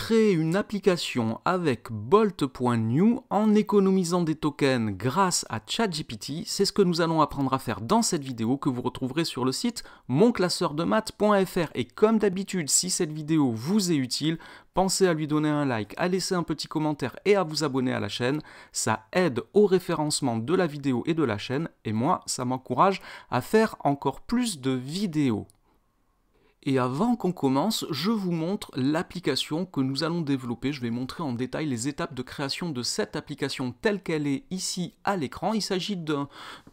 créer une application avec Bolt.new en économisant des tokens grâce à ChatGPT, c'est ce que nous allons apprendre à faire dans cette vidéo que vous retrouverez sur le site monclasseurdemaths.fr. Et comme d'habitude, si cette vidéo vous est utile, pensez à lui donner un like, à laisser un petit commentaire et à vous abonner à la chaîne. Ça aide au référencement de la vidéo et de la chaîne, et moi, ça m'encourage à faire encore plus de vidéos. Et avant qu'on commence, je vous montre l'application que nous allons développer. Je vais montrer en détail les étapes de création de cette application telle qu'elle est ici à l'écran. Il s'agit d'un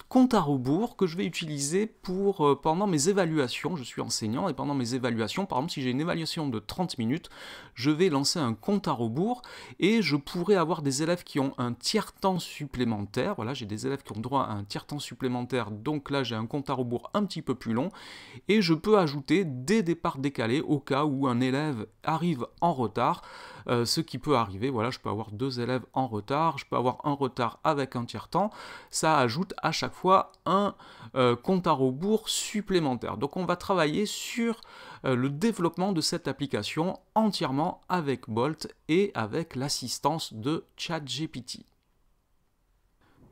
compte à rebours que je vais utiliser pendant mes évaluations. Je suis enseignant et pendant mes évaluations, par exemple si j'ai une évaluation de 30 minutes, je vais lancer un compte à rebours et je pourrai avoir des élèves qui ont un tiers-temps supplémentaire. Voilà, j'ai des élèves qui ont droit à un tiers-temps supplémentaire, donc là j'ai un compte à rebours un petit peu plus long et je peux ajouter des départs décalés au cas où un élève arrive en retard, ce qui peut arriver. Voilà, je peux avoir 2 élèves en retard, je peux avoir un retard avec un tiers-temps, ça ajoute à chaque fois un compte à rebours supplémentaire. Donc on va travailler sur le développement de cette application entièrement avec Bolt et avec l'assistance de ChatGPT.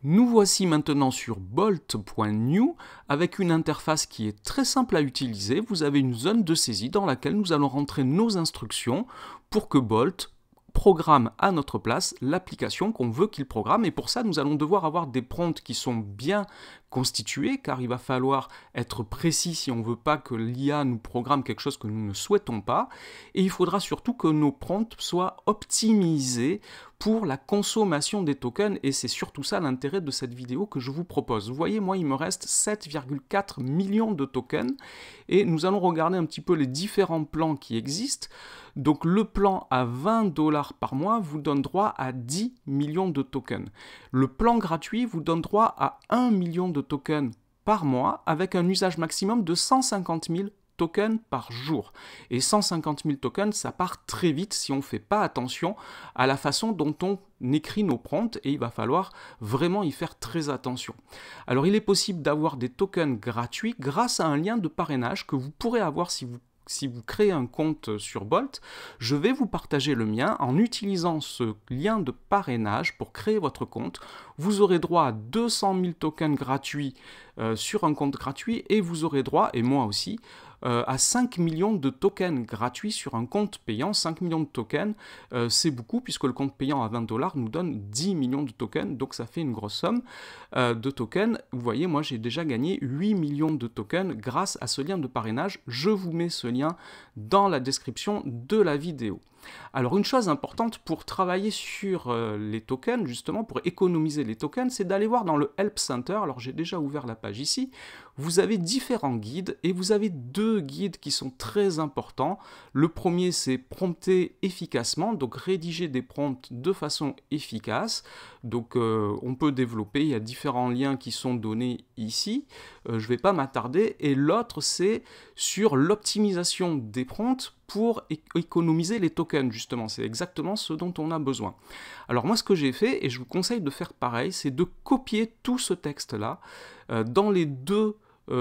Nous voici maintenant sur Bolt.new avec une interface qui est très simple à utiliser. Vous avez une zone de saisie dans laquelle nous allons rentrer nos instructions pour que Bolt programme à notre place l'application qu'on veut qu'il programme. Et pour ça, nous allons devoir avoir des prompts qui sont bien constitués, car il va falloir être précis si on ne veut pas que l'IA nous programme quelque chose que nous ne souhaitons pas. Et il faudra surtout que nos prompts soient optimisés pour la consommation des tokens, et c'est surtout ça l'intérêt de cette vidéo que je vous propose. Vous voyez, moi il me reste 7,4 millions de tokens, et nous allons regarder un petit peu les différents plans qui existent. Donc le plan à 20 $ par mois vous donne droit à 10 millions de tokens. Le plan gratuit vous donne droit à 1 million de tokens par mois, avec un usage maximum de 150 000 tokens par jour. Et 150 000 tokens, ça part très vite si on ne fait pas attention à la façon dont on écrit nos prompts, et il va falloir vraiment y faire très attention. Alors il est possible d'avoir des tokens gratuits grâce à un lien de parrainage que vous pourrez avoir si vous créez un compte sur Bolt. Je vais vous partager le mien. En utilisant ce lien de parrainage pour créer votre compte, vous aurez droit à 200 000 tokens gratuits sur un compte gratuit, et vous aurez droit, et moi aussi, à 5 millions de tokens gratuits sur un compte payant. 5 millions de tokens, c'est beaucoup, puisque le compte payant à 20 $ nous donne 10 millions de tokens, donc ça fait une grosse somme de tokens. Vous voyez, moi j'ai déjà gagné 8 millions de tokens grâce à ce lien de parrainage. Je vous mets ce lien dans la description de la vidéo. Alors une chose importante pour travailler sur les tokens, justement pour économiser les tokens, c'est d'aller voir dans le Help Center. Alors j'ai déjà ouvert la page ici. Vous avez différents guides, et vous avez 2 guides qui sont très importants. Le premier, c'est prompter efficacement, donc rédiger des prompts de façon efficace. Donc on peut développer, il y a différents liens qui sont donnés ici, je ne vais pas m'attarder. Et l'autre, c'est sur l'optimisation des prompts pour économiser les tokens, justement. C'est exactement ce dont on a besoin. Alors moi, ce que j'ai fait, et je vous conseille de faire pareil, c'est de copier tout ce texte-là dans les 2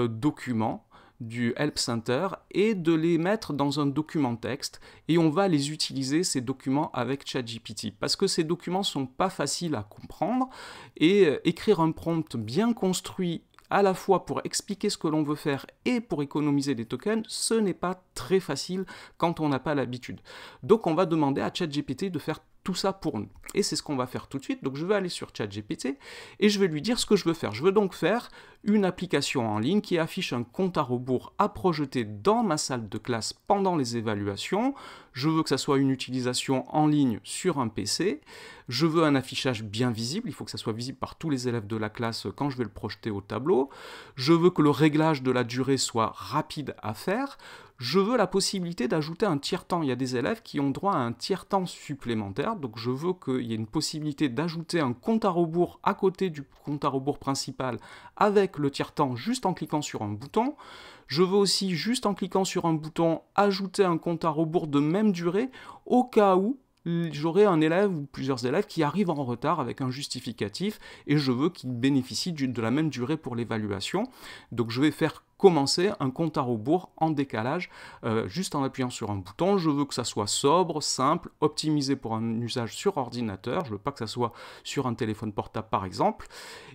documents du Help Center et de les mettre dans un document texte, et on va les utiliser, ces documents, avec ChatGPT, parce que ces documents sont pas faciles à comprendre, et écrire un prompt bien construit à la fois pour expliquer ce que l'on veut faire et pour économiser des tokens, ce n'est pas très facile quand on n'a pas l'habitude. Donc on va demander à ChatGPT de faire tout ça pour nous. Et c'est ce qu'on va faire tout de suite. Donc je vais aller sur ChatGPT et je vais lui dire ce que je veux faire. Je veux donc faire une application en ligne qui affiche un compte à rebours à projeter dans ma salle de classe pendant les évaluations. Je veux que ça soit une utilisation en ligne sur un PC. Je veux un affichage bien visible. Il faut que ça soit visible par tous les élèves de la classe quand je vais le projeter au tableau. Je veux que le réglage de la durée soit rapide à faire. Je veux la possibilité d'ajouter un tiers-temps. Il y a des élèves qui ont droit à un tiers-temps supplémentaire, donc je veux qu'il y ait une possibilité d'ajouter un compte à rebours à côté du compte à rebours principal avec le tiers-temps juste en cliquant sur un bouton. Je veux aussi, juste en cliquant sur un bouton, ajouter un compte à rebours de même durée au cas où j'aurai un élève ou plusieurs élèves qui arrivent en retard avec un justificatif, et je veux qu'ils bénéficient de la même durée pour l'évaluation. Donc je vais faire commencer un compte à rebours en décalage, juste en appuyant sur un bouton. Je veux que ça soit sobre, simple, optimisé pour un usage sur ordinateur. Je veux pas que ça soit sur un téléphone portable par exemple.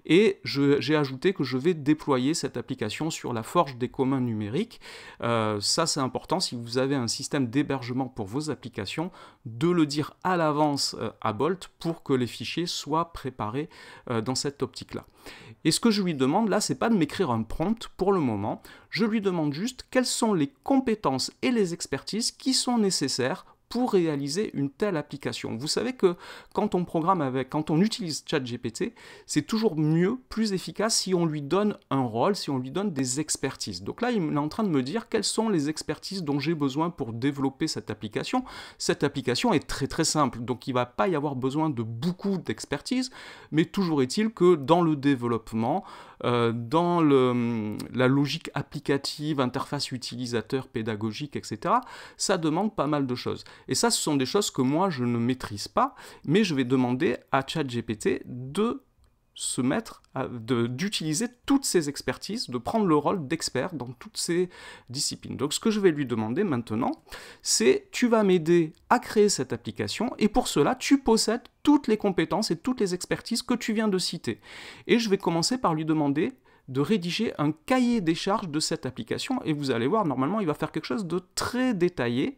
Et j'ai ajouté que je vais déployer cette application sur la forge des communs numériques. Ça c'est important, si vous avez un système d'hébergement pour vos applications, de le dire à l'avance à Bolt pour que les fichiers soient préparés dans cette optique-là. Et ce que je lui demande là, c'est pas de m'écrire un prompt pour le moment, je lui demande juste quelles sont les compétences et les expertises qui sont nécessaires pour réaliser une telle application. Vous savez que quand on utilise ChatGPT, c'est toujours mieux, plus efficace si on lui donne un rôle, si on lui donne des expertises. Donc là, il est en train de me dire quelles sont les expertises dont j'ai besoin pour développer cette application. Cette application est très très simple, donc il ne va pas y avoir besoin de beaucoup d'expertise, mais toujours est-il que dans le développement, dans la logique applicative, interface utilisateur, pédagogique, etc., ça demande pas mal de choses. Et ça, ce sont des choses que moi, je ne maîtrise pas, mais je vais demander à ChatGPT d'utiliser toutes ces expertises, de prendre le rôle d'expert dans toutes ces disciplines. Donc ce que je vais lui demander maintenant, c'est tu vas m'aider à créer cette application et pour cela, tu possèdes toutes les compétences et toutes les expertises que tu viens de citer. Et je vais commencer par lui demander de rédiger un cahier des charges de cette application et vous allez voir, normalement il va faire quelque chose de très détaillé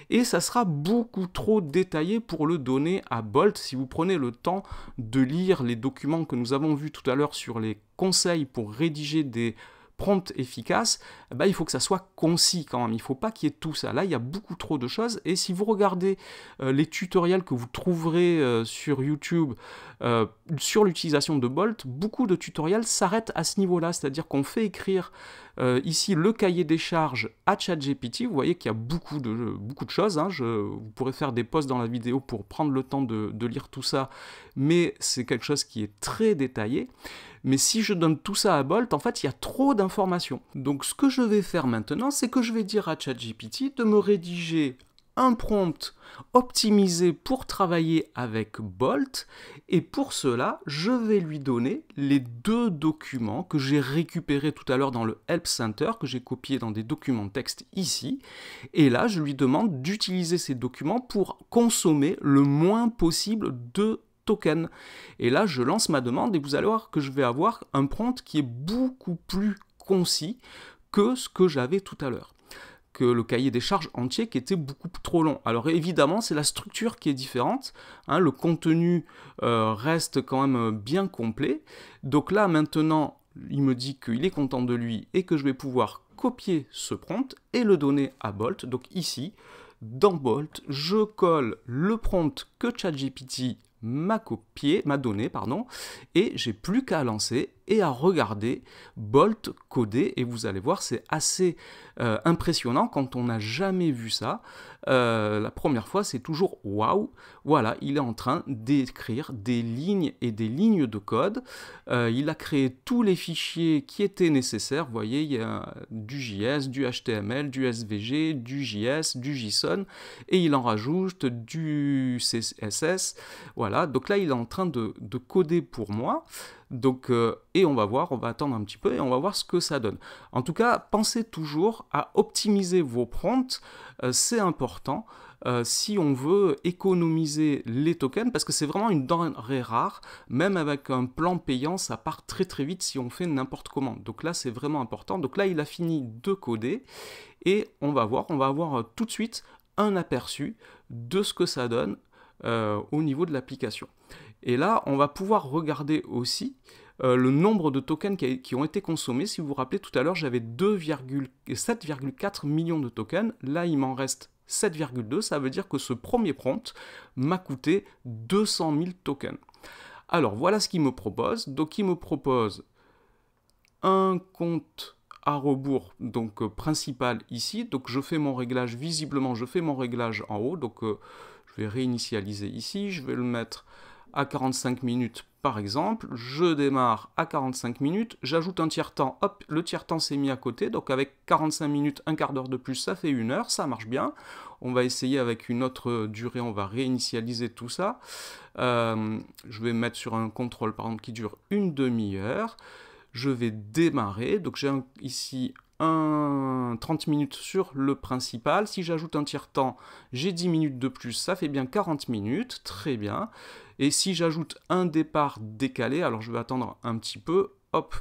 et ça sera beaucoup trop détaillé pour le donner à Bolt. Si vous prenez le temps de lire les documents que nous avons vus tout à l'heure sur les conseils pour rédiger des prompts efficaces, il faut que ça soit concis quand même, il ne faut pas qu'il y ait tout ça. Là, il y a beaucoup trop de choses, et si vous regardez les tutoriels que vous trouverez sur YouTube sur l'utilisation de Bolt, beaucoup de tutoriels s'arrêtent à ce niveau-là, c'est-à-dire qu'on fait écrire ici le cahier des charges à ChatGPT. Vous voyez qu'il y a beaucoup de choses, hein. Vous pourrez faire des pauses dans la vidéo pour prendre le temps de lire tout ça, mais c'est quelque chose qui est très détaillé. Mais si je donne tout ça à Bolt, en fait, il y a trop d'informations. Donc ce que je vais faire maintenant, c'est que je vais dire à ChatGPT de me rédiger un prompt optimisé pour travailler avec Bolt, et pour cela, je vais lui donner les 2 documents que j'ai récupérés tout à l'heure dans le Help Center, que j'ai copiés dans des documents texte ici, et là, je lui demande d'utiliser ces documents pour consommer le moins possible de token. Et là, je lance ma demande et vous allez voir que je vais avoir un prompt qui est beaucoup plus concis que ce que j'avais tout à l'heure, que le cahier des charges entier qui était beaucoup trop long. Alors évidemment, c'est la structure qui est différente, hein, le contenu reste quand même bien complet. Donc là, maintenant, il me dit qu'il est content de lui et que je vais pouvoir copier ce prompt et le donner à Bolt. Donc ici, dans Bolt, je colle le prompt que ChatGPT m'a donné, et j'ai plus qu'à lancer et à regarder Bolt coder, et vous allez voir, c'est assez impressionnant quand on n'a jamais vu ça. La première fois, c'est toujours waouh. Voilà, il est en train d'écrire des lignes et des lignes de code. Il a créé tous les fichiers qui étaient nécessaires. Vous voyez, il y a du JS, du HTML, du SVG, du JS, du JSON, et il en rajoute du CSS. Voilà, donc là, il est en train de coder pour moi. Donc, et on va voir, on va attendre un petit peu et on va voir ce que ça donne. En tout cas, pensez toujours à optimiser vos prompts, c'est important si on veut économiser les tokens, parce que c'est vraiment une denrée rare. Même avec un plan payant, ça part très très vite si on fait n'importe comment. Donc là, c'est vraiment important. Donc là, il a fini de coder et on va avoir tout de suite un aperçu de ce que ça donne au niveau de l'application. Et là, on va pouvoir regarder aussi le nombre de tokens qui ont été consommés. Si vous vous rappelez, tout à l'heure, j'avais 7,4 millions de tokens. Là, il m'en reste 7,2. Ça veut dire que ce premier prompt m'a coûté 200 000 tokens. Alors, voilà ce qu'il me propose. Donc, il me propose un compte à rebours, donc principal ici. Donc, je fais mon réglage, visiblement, je fais mon réglage en haut. Donc, je vais réinitialiser ici. Je vais le mettre à 45 minutes par exemple, je démarre à 45 minutes, j'ajoute un tiers-temps, hop, le tiers-temps s'est mis à côté, donc avec 45 minutes, un quart d'heure de plus, ça fait 1 heure, ça marche bien. On va essayer avec une autre durée, on va réinitialiser tout ça. Je vais mettre sur un contrôle par exemple qui dure une demi-heure. Je vais démarrer, donc j'ai ici 30 minutes sur le principal. Si j'ajoute un tiers-temps, j'ai 10 minutes de plus, ça fait bien 40 minutes, très bien. Et si j'ajoute un départ décalé, alors je vais attendre un petit peu, hop,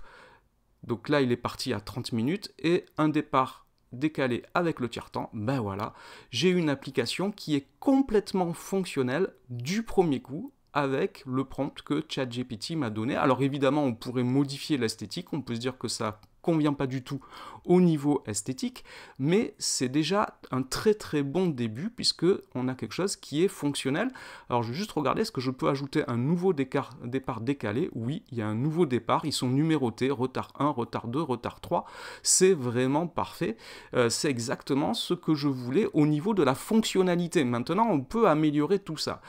donc là il est parti à 30 minutes, et un départ décalé avec le tiers-temps, ben voilà, j'ai une application qui est complètement fonctionnelle du premier coup, avec le prompt que ChatGPT m'a donné. Alors évidemment, on pourrait modifier l'esthétique, on peut se dire que ça convient pas du tout au niveau esthétique, mais c'est déjà un très très bon début puisque on a quelque chose qui est fonctionnel. Alors je vais juste regarder, est-ce que je peux ajouter un nouveau départ décalé? Oui, il y a un nouveau départ, ils sont numérotés, retard 1, retard 2, retard 3, c'est vraiment parfait, c'est exactement ce que je voulais au niveau de la fonctionnalité. Maintenant, on peut améliorer tout ça.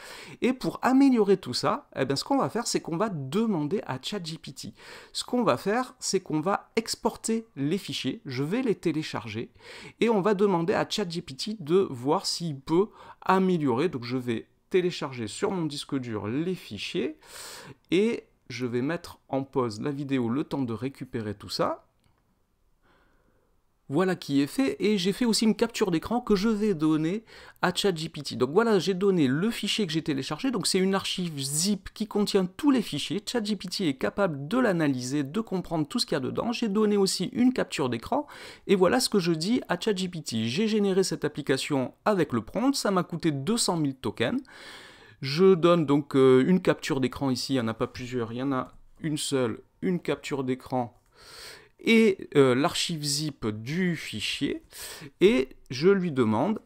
Et pour améliorer tout ça, eh bien, ce qu'on va faire, c'est qu'on va demander à ChatGPT. Ce qu'on va faire, c'est qu'on va exporter les fichiers, je vais les télécharger, et on va demander à ChatGPT de voir s'il peut améliorer. Donc je vais télécharger sur mon disque dur les fichiers, et je vais mettre en pause la vidéo le temps de récupérer tout ça. Voilà qui est fait, et j'ai fait aussi une capture d'écran que je vais donner à ChatGPT. Donc voilà, j'ai donné le fichier que j'ai téléchargé, donc c'est une archive zip qui contient tous les fichiers. ChatGPT est capable de l'analyser, de comprendre tout ce qu'il y a dedans. J'ai donné aussi une capture d'écran, et voilà ce que je dis à ChatGPT. J'ai généré cette application avec le prompt, ça m'a coûté 200 000 tokens. Je donne donc une capture d'écran ici, il n'y en a pas plusieurs, il y en a une seule, une capture d'écran et l'archive zip du fichier, et je lui demande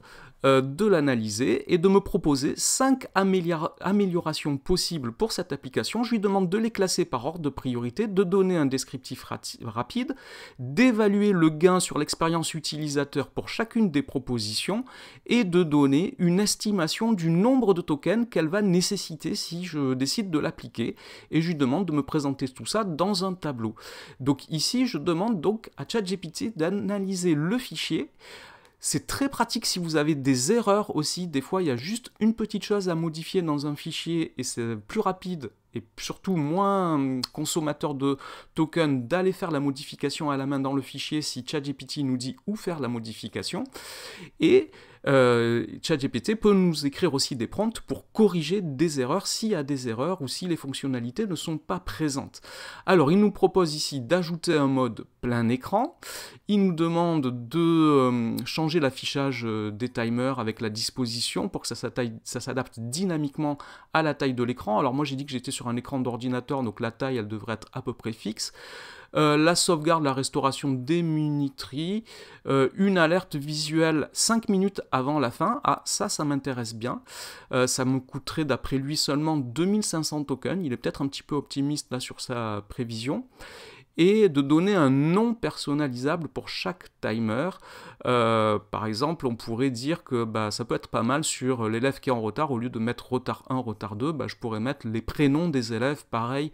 de l'analyser et de me proposer 5 améliorations possibles pour cette application. Je lui demande de les classer par ordre de priorité, de donner un descriptif rapide, d'évaluer le gain sur l'expérience utilisateur pour chacune des propositions et de donner une estimation du nombre de tokens qu'elle va nécessiter si je décide de l'appliquer. Et je lui demande de me présenter tout ça dans un tableau. Donc ici, je demande donc à ChatGPT d'analyser le fichier. C'est très pratique si vous avez des erreurs aussi. Des fois, il y a juste une petite chose à modifier dans un fichier et c'est plus rapide et surtout moins consommateur de tokens d'aller faire la modification à la main dans le fichier si ChatGPT nous dit où faire la modification. Et ChatGPT peut nous écrire aussi des prompts pour corriger des erreurs s'il y a des erreurs ou si les fonctionnalités ne sont pas présentes. Alors, il nous propose ici d'ajouter un mode plein écran. Il nous demande de changer l'affichage des timers avec la disposition pour que ça s'adapte dynamiquement à la taille de l'écran. Alors moi j'ai dit que j'étais sur un écran d'ordinateur, donc la taille elle devrait être à peu près fixe. La sauvegarde, la restauration des minuteries, une alerte visuelle 5 minutes avant la fin. Ah, ça m'intéresse bien. Ça me coûterait d'après lui seulement 2500 tokens. Il est peut-être un petit peu optimiste là sur sa prévision. Et de donner un nom personnalisable pour chaque timer. Par exemple, on pourrait dire que ça peut être pas mal sur l'élève qui est en retard, au lieu de mettre retard 1, retard 2, je pourrais mettre les prénoms des élèves, pareil,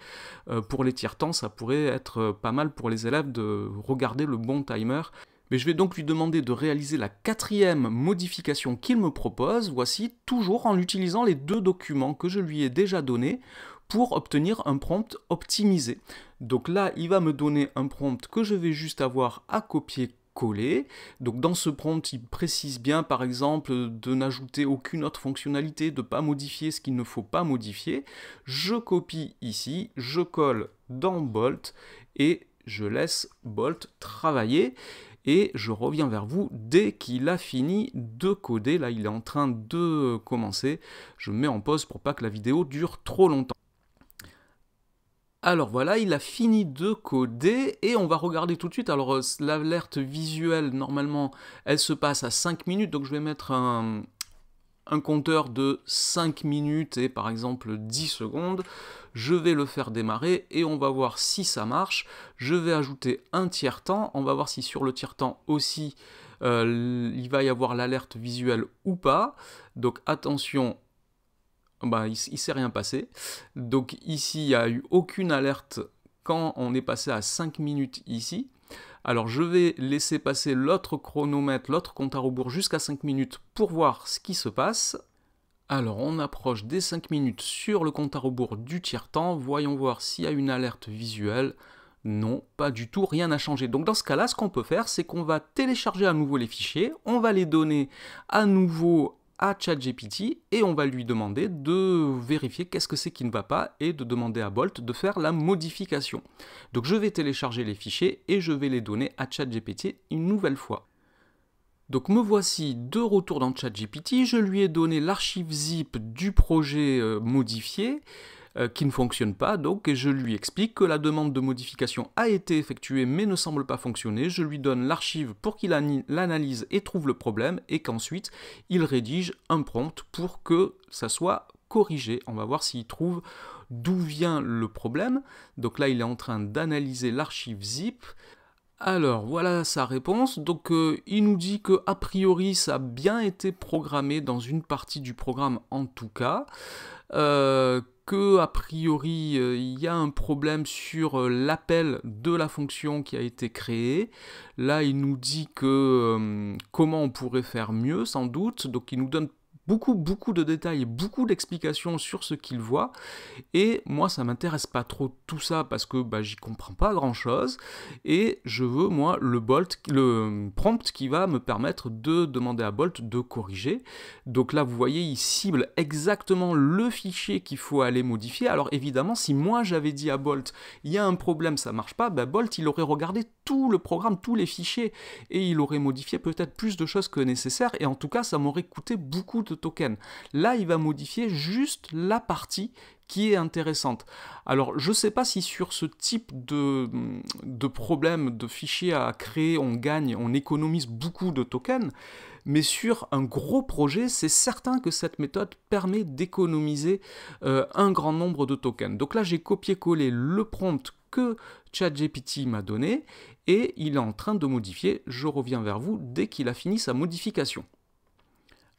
pour les tiers-temps, ça pourrait être pas mal pour les élèves de regarder le bon timer. Mais je vais donc lui demander de réaliser la 4e modification qu'il me propose, voici, toujours en utilisant les 2 documents que je lui ai déjà donnés, pour obtenir un prompt optimisé. Donc là, il va me donner un prompt que je vais juste avoir à copier-coller. Donc dans ce prompt, il précise bien, par exemple, de n'ajouter aucune autre fonctionnalité, de ne pas modifier ce qu'il ne faut pas modifier. Je copie ici, je colle dans Bolt et je laisse Bolt travailler. Et je reviens vers vous dès qu'il a fini de coder. Là, il est en train de commencer. Je mets en pause pour pas que la vidéo dure trop longtemps. Alors voilà, il a fini de coder et on va regarder tout de suite. Alors l'alerte visuelle, normalement, elle se passe à 5 minutes. Donc je vais mettre un compteur de 5 minutes et par exemple 10 secondes. Je vais le faire démarrer et on va voir si ça marche. Je vais ajouter un tiers-temps. On va voir si sur le tiers-temps aussi, il va y avoir l'alerte visuelle ou pas. Donc attention. Il ne s'est rien passé. Donc ici, il n'y a eu aucune alerte quand on est passé à 5 minutes ici. Alors je vais laisser passer l'autre chronomètre, l'autre compte à rebours jusqu'à 5 minutes pour voir ce qui se passe. Alors on approche des 5 minutes sur le compte à rebours du tiers-temps. Voyons voir s'il y a une alerte visuelle. Non, pas du tout, rien n'a changé. Donc dans ce cas-là, ce qu'on peut faire, c'est qu'on va télécharger à nouveau les fichiers, on va les donner à nouveau à ChatGPT et on va lui demander de vérifier qu'est-ce que c'est qui ne va pas et de demander à Bolt de faire la modification. Donc je vais télécharger les fichiers et je vais les donner à ChatGPT une nouvelle fois. Donc me voici de retour dans ChatGPT, je lui ai donné l'archive zip du projet modifié, qui ne fonctionne pas, donc, et je lui explique que la demande de modification a été effectuée mais ne semble pas fonctionner. Je lui donne l'archive pour qu'il l'analyse et trouve le problème, et qu'ensuite il rédige un prompt pour que ça soit corrigé. On va voir s'il trouve d'où vient le problème. Donc là, il est en train d'analyser l'archive zip. Alors voilà sa réponse, donc il nous dit que a priori ça a bien été programmé dans une partie du programme en tout cas, que a priori il y a un problème sur l'appel de la fonction qui a été créée. Là il nous dit que comment on pourrait faire mieux sans doute, donc il nous donne beaucoup de détails et beaucoup d'explications sur ce qu'il voit, et moi ça m'intéresse pas trop tout ça parce que j'y comprends pas grand chose, et je veux moi le prompt qui va me permettre de demander à Bolt de corriger. Donc là vous voyez il cible exactement le fichier qu'il faut aller modifier. Alors évidemment si moi j'avais dit à Bolt il y a un problème, ça marche pas, Bolt il aurait regardé tout le programme, tous les fichiers, et il aurait modifié peut-être plus de choses que nécessaire, et en tout cas ça m'aurait coûté beaucoup de tokens. Là il va modifier juste la partie qui est intéressante. Alors je ne sais pas si sur ce type de problème de fichiers à créer on économise beaucoup de tokens, mais sur un gros projet, c'est certain que cette méthode permet d'économiser un grand nombre de tokens. Donc là j'ai copié-collé le prompt que ChatGPT m'a donné, et il est en train de modifier. Je reviens vers vous dès qu'il a fini sa modification.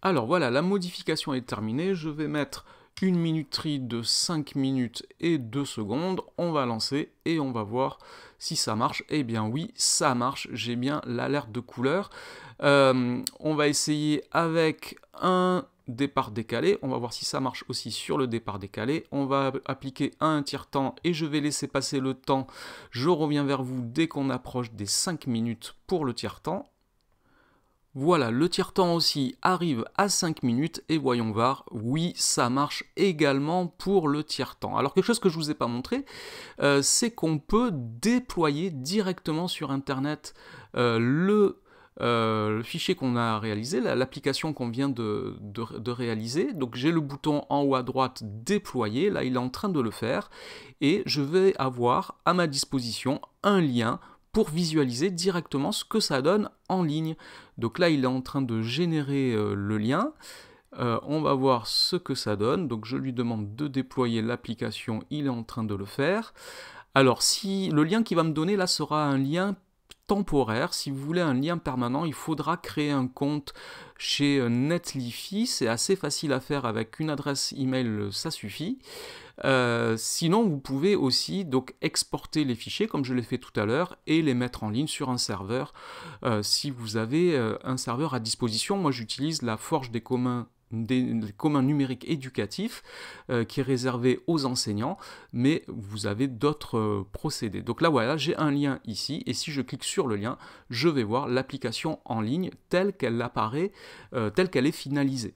Alors voilà, la modification est terminée, je vais mettre une minuterie de 5 minutes et 2 secondes, on va lancer et on va voir si ça marche. Eh bien oui, ça marche, j'ai bien l'alerte de couleur. On va essayer avec un départ décalé, on va voir si ça marche aussi sur le départ décalé. On va appliquer un tiers-temps et je vais laisser passer le temps. Je reviens vers vous dès qu'on approche des 5 minutes pour le tiers-temps. Voilà, le tiers-temps aussi arrive à 5 minutes et voyons voir, oui, ça marche également pour le tiers-temps. Alors quelque chose que je ne vous ai pas montré, c'est qu'on peut déployer directement sur Internet le fichier qu'on a réalisé, l'application qu'on vient de réaliser. Donc j'ai le bouton en haut à droite déployer, là il est en train de le faire, et je vais avoir à ma disposition un lien pour visualiser directement ce que ça donne en ligne. Donc là, il est en train de générer le lien. On va voir ce que ça donne. Donc je lui demande de déployer l'application, il est en train de le faire. Alors si le lien qu'il va me donner là sera un lien temporaire, si vous voulez un lien permanent, il faudra créer un compte chez Netlify. C'est assez facile à faire avec une adresse email, ça suffit. Sinon vous pouvez aussi donc exporter les fichiers comme je l'ai fait tout à l'heure et les mettre en ligne sur un serveur si vous avez un serveur à disposition. Moi j'utilise la Forge des communs numériques éducatifs qui est réservé aux enseignants, mais vous avez d'autres procédés. Donc là voilà, j'ai un lien ici et si je clique sur le lien, je vais voir l'application en ligne telle qu'elle apparaît, telle qu'elle est finalisée.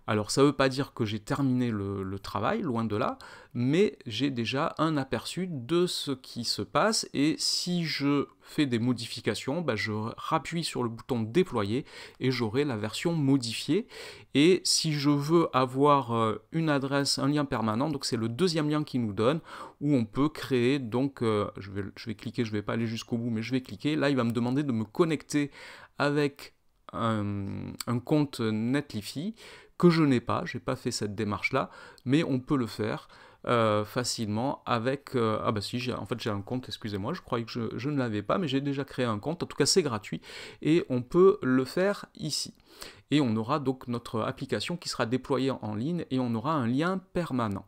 Alors ça ne veut pas dire que j'ai terminé le travail, loin de là, mais j'ai déjà un aperçu de ce qui se passe, et si je fais des modifications, je rappuie sur le bouton déployer et j'aurai la version modifiée. Et si je veux avoir une adresse, un lien permanent, donc c'est le deuxième lien qu'il nous donne, où on peut créer, donc je vais cliquer, je ne vais pas aller jusqu'au bout, mais je vais cliquer, là il va me demander de me connecter un compte Netlify que je n'ai pas, j'ai pas fait cette démarche là, mais on peut le faire facilement avec si en fait j'ai un compte, excusez-moi, je croyais que je ne l'avais pas, mais j'ai déjà créé un compte, en tout cas c'est gratuit et on peut le faire ici. Et on aura donc notre application qui sera déployée en ligne et on aura un lien permanent.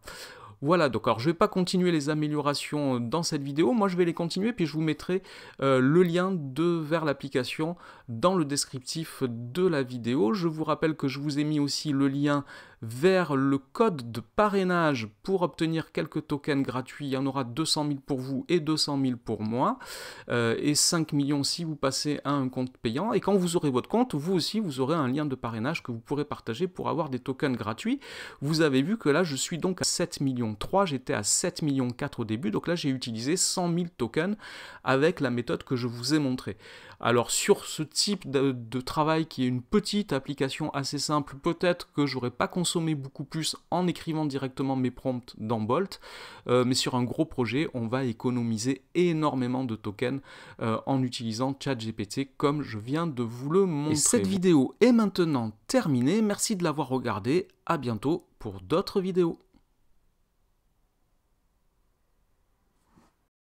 Voilà, donc alors je ne vais pas continuer les améliorations dans cette vidéo, moi je vais les continuer, puis je vous mettrai le lien vers l'application dans le descriptif de la vidéo. Je vous rappelle que je vous ai mis aussi le lien vers le code de parrainage pour obtenir quelques tokens gratuits. Il y en aura 200 000 pour vous et 200 000 pour moi, et 5 millions si vous passez à un compte payant. Et quand vous aurez votre compte, vous aussi, vous aurez un lien de parrainage que vous pourrez partager pour avoir des tokens gratuits. Vous avez vu que là, je suis donc à 7,3 millions, j'étais à 7,4 millions au début, donc là, j'ai utilisé 100 000 tokens avec la méthode que je vous ai montrée. Alors sur ce type de travail qui est une petite application assez simple, peut-être que j'aurais pas consommé beaucoup plus en écrivant directement mes prompts dans Bolt, mais sur un gros projet, on va économiser énormément de tokens en utilisant ChatGPT comme je viens de vous le montrer. Et cette vidéo est maintenant terminée, merci de l'avoir regardée, à bientôt pour d'autres vidéos.